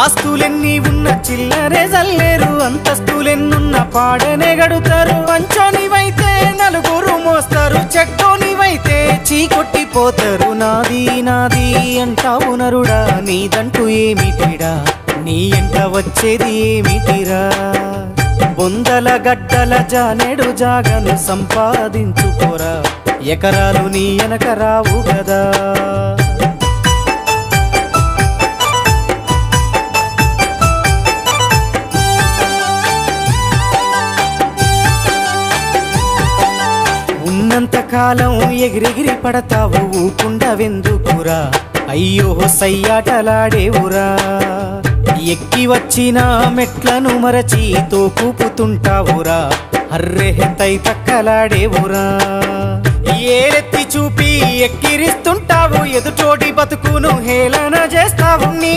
ఆస్తులెన్ని ఉన్న చిల్లరే జల్లేరు, అంతస్తులెన్నున్న పాడనే గడుతారు. మంచోనివైతే నలుగురు మోస్తారు, చెడ్డోనివైతే చీకొట్టిపోతారు. నాది నాది అంటావు నరుడా, నీదంటూ ఏమిటిరా, నీ ఎంట వచ్చేది ఏమిటిరా. బొందల గడ్డల జానెడు జాగను సంపాదించుకోరా, ఎకరాలు నీ వెనక రావు గదా. ఉన్నంతకాలం ఎగిరెగిరి పడతావు, ఊకుండవెందుకురా, అయ్యో సయ్యాటలాడేవురా. ఎక్కి వచ్చిన మెట్లను మరచి తోకూపుతుంటావురా, అర్రె తై తక్కలాడేవురా. ఏరెత్తి చూపి ఎక్కిరిస్తుంటావు, ఎదుటోటి బతుకును హేళన చేస్తావు. నీ